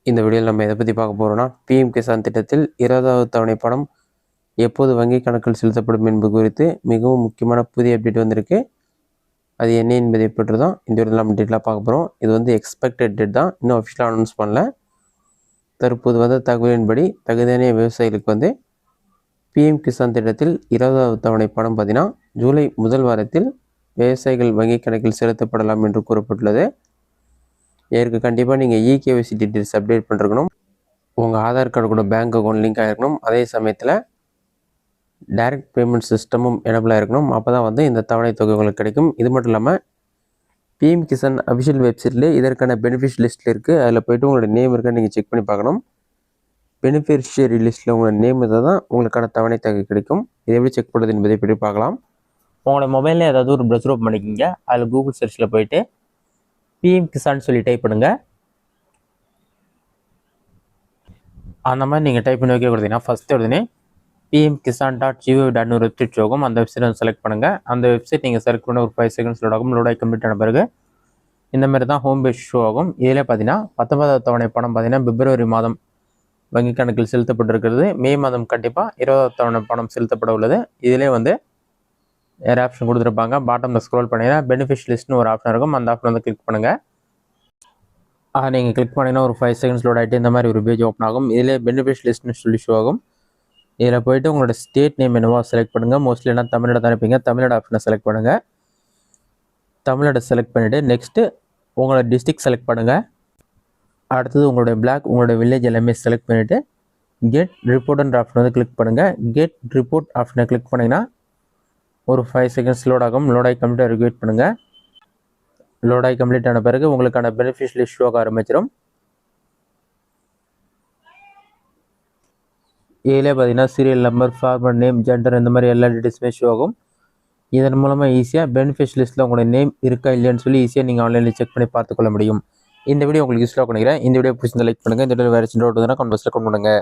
இந்த வீடியோவில் நம்ம எதை பற்றி பார்க்க போகிறோம்னா, பிஎம் கிசான் திட்டத்தில் 20வது தவணை பணம் எப்போது வங்கி கணக்கில் செலுத்தப்படும் என்பது குறித்து மிகவும் முக்கியமான புதிய அப்டேட் வந்திருக்கு. அது என்ன என்பதை பற்றி தான் இந்த வீடியோவில் நம்ம டீட்டெயிலாக பார்க்க போகிறோம். இது வந்து எக்ஸ்பெக்டட் டேட் தான், இன்னும் அஃபிஷியலாக அனௌன்ஸ் பண்ணல. தற்போது வந்த தகவலின்படி தகுதியான விவசாயிகளுக்கு வந்து பிஎம் கிசான் திட்டத்தில் 20வது தவணை பணம் பார்த்தீங்கன்னா ஜூலை முதல் வாரத்தில் விவசாயிகள் வங்கி கணக்கில் செலுத்தப்படலாம் என்று கூறப்பட்டுள்ளது. இதற்கு கண்டிப்பாக நீங்கள் இகேஒய்சி டீட்டெயில்ஸ் அப்டேட் பண்ணிருக்கணும். உங்கள் ஆதார் கார்டு கூட பேங்க் அக்கௌண்ட் லிங்க் ஆகிருக்கணும். அதே சமயத்தில் டைரக்ட் பேமெண்ட் சிஸ்டமும் எனபிளாக இருக்கணும். அப்போ தான் வந்து இந்த தவணை தொகை உங்களுக்கு கிடைக்கும். இது மட்டும் இல்லாமல் பிஎம் கிசான் அஃபிஷியல் வெப்சைட்லேயே இதற்கான பெனிஃபிஷ் லிஸ்ட்டில் இருக்குது. அதில் போய்ட்டு உங்களோட நேம் இருக்கான்னு நீங்கள் செக் பண்ணி பார்க்கணும். பெனிஃபிஷியரி லிஸ்ட்டில் உங்களோட நேம் இருந்தால் தான் உங்களுக்கான தவணை தொகை கிடைக்கும். இதை எப்படி செக் பண்ணுறது என்பதை பற்றி பார்க்கலாம். உங்களோட மொபைலில் ஏதாவது ஒரு ப்ரௌசர் ஓப்பன் பண்ணிக்கிங்க. அதில் கூகுள் சர்ச்சில் போயிட்டு பிஎம் கிசான் சொல்லி டைப் பண்ணுங்கள். அந்த மாதிரி நீங்கள் டைப் பண்ணி வைக்க கொடுத்தீங்கன்னா ஃபஸ்ட்டு உடனே pmkisan.gov.in ஒரு வெப்சைட் ஆகும். அந்த வெப்சைட் செலக்ட் பண்ணுங்கள். அந்த வெப்சைட் நீங்கள் செலக்ட் பண்ண ஒரு 5 செகண்ட்ஸ் லோட் ஆகும். லோட் ஆகி கம்ப்ளீட் ஆன பிறகு இந்த மாதிரி தான் ஹோம் பேஜ் ஷோ ஆகும். இதில் பார்த்தீங்கன்னா 19வது தவணை பணம் பார்த்தீங்கன்னா பிப்ரவரி மாதம் வங்கி கணக்கில் செலுத்தப்பட்டிருக்கிறது. மே மாதம் கண்டிப்பாக 20வது தவணை பணம் செலுத்தப்பட உள்ளது. இதிலே வந்து வேறு ஆப்ஷன் கொடுத்துருப்பாங்க. பாட்டமில் ஸ்க்ரோல் பண்ணிங்கன்னா பெனிஃபிஷ் லிஸ்ட்னு ஒரு ஆப்ஷன் இருக்கும். அந்த ஆப்ஷன் வந்து கிளிக் பண்ணுங்கள். நீங்கள் கிளிக் பண்ணிங்கன்னா ஒரு 5 செகண்ட்ஸ் லோட் ஆகிட்டு இந்த மாதிரி ஒரு பேஜ் ஓப்பன் ஆகும். இதில் பெனிஃபிஷ் லிஸ்ட்னு சொல்லி ஷோ ஆகும். இதில் போய்ட்டு உங்களோட ஸ்டேட் நேம் என்னவோ செலக்ட் பண்ணுங்கள். மோஸ்ட்லி என்ன தமிழ்நாடு தான் இருப்பீங்க. தமிழ்நாடு ஆப்ஷனை செலக்ட் பண்ணுங்கள். தமிழ்நாடு செலக்ட் பண்ணிவிட்டு நெக்ஸ்ட்டு உங்களோட டிஸ்ட்ரிக்ட் செலக்ட் பண்ணுங்கள். அடுத்தது உங்களுடைய பிளாக், உங்களுடைய வில்லேஜ் எல்லாமே செலக்ட் பண்ணிவிட்டு கெட் ரிப்போர்ட்ன்ற ஆப்ஷன் வந்து கிளிக் பண்ணுங்கள். கெட் ரிப்போர்ட் ஆப்ஷனை கிளிக் பண்ணிங்கன்னா ஒரு 5 செகண்ட்ஸ் லோட் ஆகும். லோட் ஆகி கம்ப்ளீட்டாக வெயிட் பண்ணுங்கள். லோட் ஆகி கம்ப்ளீட் ஆன பிறகு உங்களுக்கான பெனிஃபிஷ் லிஸ்ட் ஷோ ஆக ஆரம்பிச்சிடும். இதிலே பார்த்தீங்கன்னா serial number, farmer name, gender இந்த மாதிரி எல்லா டீட்டெயில்ஸுமே ஷோ ஆகும். இதன் மூலமாக ஈஸியாக பெனிஃபிஷ் லிஸ்ட்டில் உங்களுடைய நேம் இருக்கா இல்லையான்னு சொல்லி ஈஸியாக நீங்கள் ஆன்லைனில் செக் பண்ணி பார்த்துக்கொள்ள முடியும். இந்த வீடியோ உங்களுக்கு யூஸ்ஃபுல்லாக பண்ணிக்கிறேன். இந்த வீடியோ பிடிச்சிருந்தா லைக் பண்ணுங்கள். இந்த வீடியோ வேறு சின்ன டவுட் கமெண்ட் பாக்ஸில் கமெண்ட் பண்ணுங்கள்.